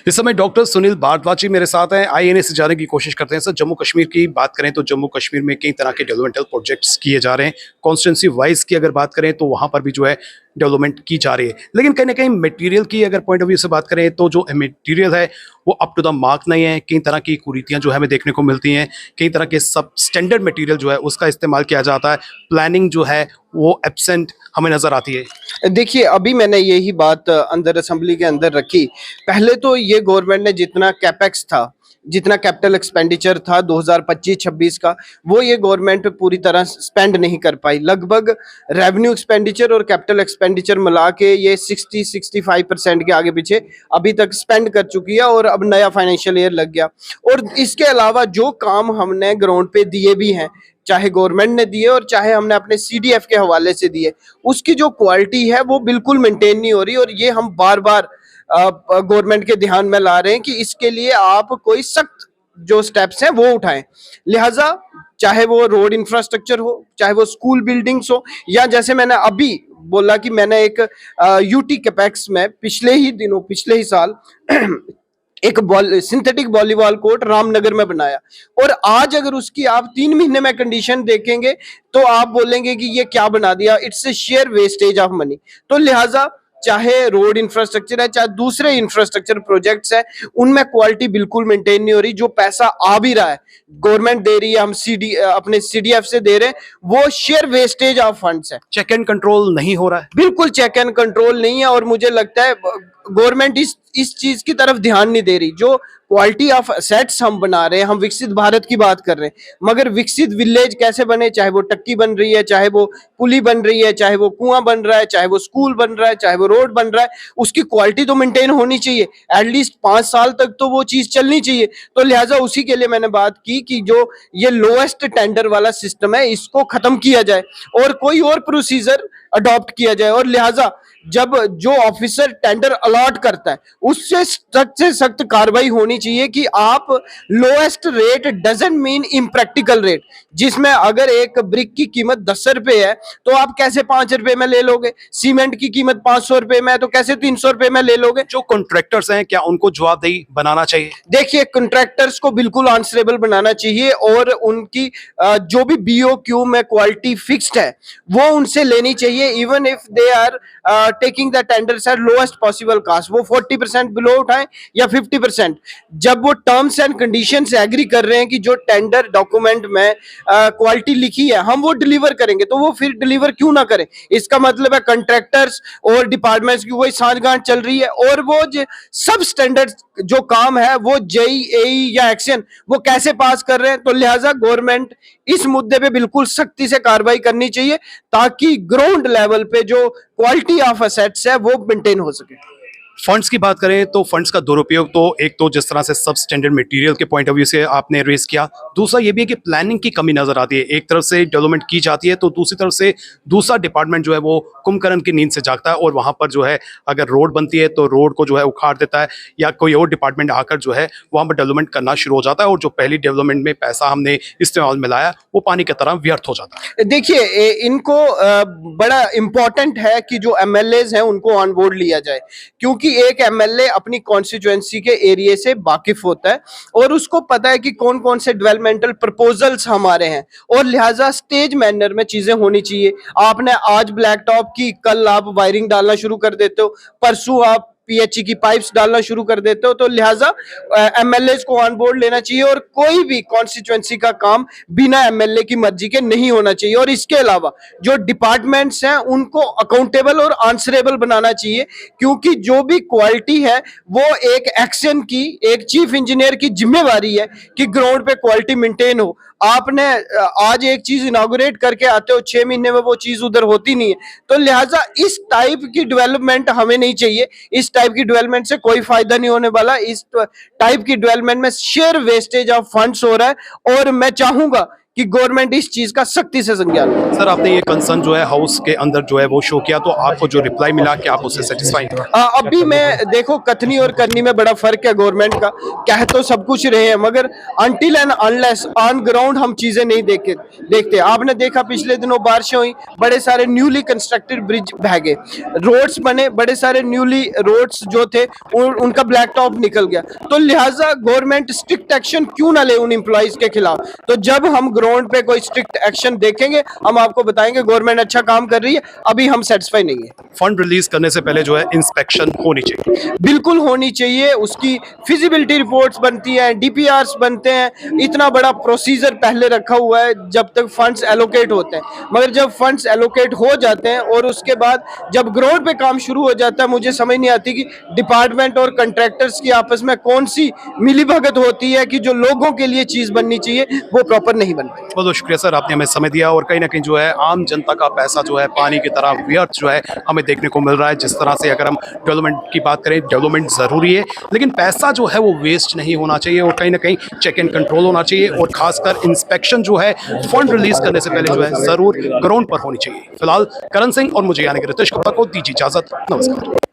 इस समय डॉक्टर सुनील भारद्वाज मेरे साथ हैं। आइए इन्हें से जानने की कोशिश करते हैं। सर, जम्मू कश्मीर की बात करें तो जम्मू कश्मीर में कई तरह के डेवलपमेंटल प्रोजेक्ट्स किए जा रहे हैं। कॉन्स्टिट्यूंसी वाइज की अगर बात करें तो वहाँ पर भी जो है डेवलपमेंट की जा रही है, लेकिन कहीं ना कहीं मटेरियल की अगर पॉइंट ऑफ व्यू से बात करें तो जो मटेरियल है वो अप टू द मार्क नहीं है। कई तरह की कुरीतियाँ जो है हमें देखने को मिलती हैं। कई तरह के सब स्टैंडर्ड मटेरियल जो है उसका इस्तेमाल किया जाता है। प्लानिंग जो है वो एब्सेंट हमें नज़र आती है। देखिए, अभी मैंने यही बात अंदर असेंबली के अंदर रखी। पहले तो ये गवर्नमेंट ने जितना कैपेक्स था, जितना कैपिटल एक्सपेंडिचर था 2025-26 का, वो ये गवर्नमेंट पूरी तरह स्पेंड नहीं कर पाई। लगभग रेवेन्यू एक्सपेंडिचर और कैपिटल एक्सपेंडिचर मिला के ये 60-65% के आगे पीछे अभी तक स्पेंड कर चुकी है, और अब नया फाइनेंशियल ईयर लग गया। और इसके अलावा जो काम हमने ग्राउंड पे दिए भी हैं, चाहे गवर्नमेंट ने दिए और चाहे हमने अपने सीडीएफ के हवाले से दिए, उसकी जो क्वालिटी है वो बिल्कुल मेंटेन नहीं हो रही। और ये हम बार बार गवर्नमेंट के ध्यान में ला रहे हैं कि इसके लिए आप कोई सख्त जो स्टेप्स हैं वो उठाएं। लिहाजा चाहे वो रोड इंफ्रास्ट्रक्चर हो, चाहे वो स्कूल बिल्डिंग्स हो, या जैसे मैंने अभी बोला कि मैंने एक यूटी कैपेक्स में पिछले ही साल एक सिंथेटिक वॉलीबॉल कोर्ट रामनगर में बनाया, और आज अगर उसकी आप 3 महीने में कंडीशन देखेंगे तो आप बोलेंगे कि ये क्या बना दिया। It's a share wastage of money. तो लिहाजा चाहे रोड इंफ्रास्ट्रक्चर है, चाहे दूसरे इंफ्रास्ट्रक्चर प्रोजेक्ट्स है, उनमें क्वालिटी बिल्कुल मेंटेन नहीं हो रही। जो पैसा आ भी रहा है, गवर्नमेंट दे रही है, हम अपने सीडीएफ से दे रहे हैं, वो शेयर वेस्टेज ऑफ फंड्स है। चेक एंड कंट्रोल नहीं हो रहा है, बिल्कुल चेक एंड कंट्रोल नहीं है। और मुझे लगता है गवर्नमेंट इस चीज की तरफ ध्यान नहीं दे रही। जो क्वालिटी ऑफ असेट्स हम बना रहे हैं, हम विकसित भारत की बात कर रहे हैं, मगर विकसित विलेज कैसे बने, चाहे वो टक्की बन रही है, चाहे वो पुली बन रही है, चाहे वो कुआं बन रहा है, चाहे वो स्कूल बन रहा है, चाहे वो रोड बन रहा है, उसकी क्वालिटी तो मेंटेन होनी चाहिए। एटलीस्ट 5 साल तक तो वो चीज चलनी चाहिए। तो लिहाजा उसी के लिए मैंने बात की कि जो ये लोएस्ट टेंडर वाला सिस्टम है, इसको खत्म किया जाए और कोई और प्रोसीजर अडॉप्ट किया जाए। और लिहाजा जब जो ऑफिसर टेंडर अलॉट करता है, उससे सख्त से सख्त कार्रवाई होनी चाहिए कि आप lowest rate doesn't mean impractical rate, जिसमें अगर एक ब्रिक की कीमत 10 रुपए है तो आप कैसे 5 रुपए में ले लोगे। सीमेंट की कीमत 500 रुपए में है तो कैसे 300 रुपए में ले लोगे। जो कॉन्ट्रैक्टर्स हैं क्या उनको जवाबदेही बनाना चाहिए? देखिए, कॉन्ट्रैक्टर्स को बिल्कुल आंसरेबल बनाना चाहिए, और उनकी जो भी बीओक्यू में क्वालिटी फिक्स्ड है वो उनसे लेनी चाहिए। Even if they are taking the tenders at lowest possible cost, वो 40% बिलो उठाएं या 50%। जब वो टर्म्स एंड कंडीशंस एग्री कर रहे हैं कि जो टेंडर डॉक्यूमेंट में क्वालिटी लिखी है हम वो डिलीवर करेंगे, तो वो फिर डिलीवर क्यों ना करें। इसका मतलब है कॉन्ट्रैक्टर्स और डिपार्टमेंट्स की कोई सांठगांठ चल रही है, और वो सब स्टैंडर्ड जो काम है वो जेई एई या एक्शन वो कैसे पास कर रहे हैं। तो लिहाजा गवर्नमेंट इस मुद्दे पे बिल्कुल सख्ती से कार्रवाई करनी चाहिए, ताकि ग्राउंड लेवल पे जो क्वालिटी ऑफ असेट्स है वो मेंटेन हो सके। फंड्स की बात करें तो फंड्स का दुरुपयोग तो एक तो जिस तरह से सब स्टैंडर्ड मटेरियल के पॉइंट ऑफ व्यू से आपने रेस किया, दूसरा ये भी है कि प्लानिंग की कमी नजर आती है। एक तरफ से डेवलपमेंट की जाती है तो दूसरी तरफ से दूसरा डिपार्टमेंट जो है वो कुंभकर्ण की नींद से जागता है, और वहाँ पर जो है अगर रोड बनती है तो रोड को जो है उखाड़ देता है, या कोई और डिपार्टमेंट आकर जो है वहाँ पर डेवलपमेंट करना शुरू हो जाता है, और जो पहली डेवलपमेंट में पैसा हमने इस्तेमाल में लाया वो पानी की तरह व्यर्थ हो जाता है। देखिए, इनको बड़ा इंपॉर्टेंट है कि जो एमएलएज हैं उनको ऑन बोर्ड लिया जाए, क्योंकि एक एमएलए अपनी कॉन्स्टिट्यूएंसी के एरिया से वाकिफ होता है और उसको पता है कि कौन कौन से डेवलपमेंटल प्रपोजल्स हमारे हैं, और लिहाजा स्टेज मैनर में चीजें होनी चाहिए। आपने आज ब्लैक टॉप की, कल आप वायरिंग डालना शुरू कर देते हो, परसों आप पीएचई की पाइप्स डालना शुरू कर देते हो। तो लिहाजा एमएलए को ऑन बोर्ड लेना चाहिए, और कोई भी कॉन्स्टिट्यूएंसी का काम बिना एमएलए की मर्जी के नहीं होना चाहिए। और इसके अलावा जो डिपार्टमेंट्स हैं उनको अकाउंटेबल और आंसरेबल बनाना चाहिए, क्योंकि जो भी क्वालिटी है वो एक एक्शन की, एक चीफ इंजीनियर की जिम्मेवारी है कि ग्राउंड पे क्वालिटी मेंटेन हो। आपने आज एक चीज इनॉग्रेट करके आते हो, 6 महीने में वो चीज उधर होती नहीं है। तो लिहाजा इस टाइप की डेवलपमेंट हमें नहीं चाहिए। इस टाइप की डेवलपमेंट से कोई फायदा नहीं होने वाला। इस टाइप की डेवलपमेंट में शेयर वेस्टेज ऑफ फंड्स हो रहा है, और मैं चाहूंगा कि गवर्नमेंट इस चीज का सख्ती से संज्ञान ले। सर आपने ये कंसर्न जो है हाउस के अंदर जो है वो शो किया, तो आपको जो रिप्लाई मिला कि आप उससे सेटिस्फाई हैं? अभी मैं देखो कथनी और करनी में बड़ा फर्क है गवर्नमेंट का। कह तो सब कुछ रहे हैं मगर until and unless on ground हम चीजें नहीं देखते। आपने देखा पिछले दिनों बारिशें हुई, बड़े सारे न्यूली कंस्ट्रक्टेड ब्रिज बह गए, रोड्स बने, बड़े सारे न्यूली रोड्स जो थे उनका ब्लैक टॉप निकल गया। तो लिहाजा गवर्नमेंट स्ट्रिक्ट एक्शन क्यों ना ले उन एम्प्लॉइज के खिलाफ? तो जब हम ग्राउंड पे कोई स्ट्रिक्ट एक्शन देखेंगे हम आपको बताएंगे गवर्नमेंट अच्छा काम कर रही है। अभी हम सेटिस्फाई नहीं है। फंड रिलीज करने से पहले जो है इंस्पेक्शन होनी चाहिए। बिल्कुल होनी चाहिए, उसकी फिजिबिलिटी रिपोर्ट्स बनती हैं, डीपीआरस बनते हैं, इतना बड़ा प्रोसीजर पहले रखा हुआ है जब तक फंड्स एलोकेट होते हैं। मगर जब फंड्स एलोकेट हो जाते हैं और उसके बाद जब ग्राउंड पे काम शुरू हो जाता है, मुझे समझ नहीं आती कि डिपार्टमेंट और कंट्रैक्टर्स की आपस में कौन सी मिलीभगत होती है कि जो लोगों के लिए चीज बननी चाहिए वो प्रॉपर नहीं बन पाती। बहुत बहुत शुक्रिया सर, आपने हमें समय दिया और कहीं ना कहीं जो है आम जनता का पैसा जो है पानी की तरह व्यर्थ जो है हमें देखने को मिल रहा है। जिस तरह से अगर हम डेवलपमेंट की बात करें, डेवलपमेंट ज़रूरी है लेकिन पैसा जो है वो वेस्ट नहीं होना चाहिए और कहीं ना कहीं चेक एंड कंट्रोल होना चाहिए और खासकर इंस्पेक्शन जो है फंड रिलीज करने से पहले जो है ज़रूर ग्राउंड पर होनी चाहिए। फिलहाल करण सिंह और मुझे यानी कि रितेश गुप्ता को दीजिए इजाज़त। नमस्कार।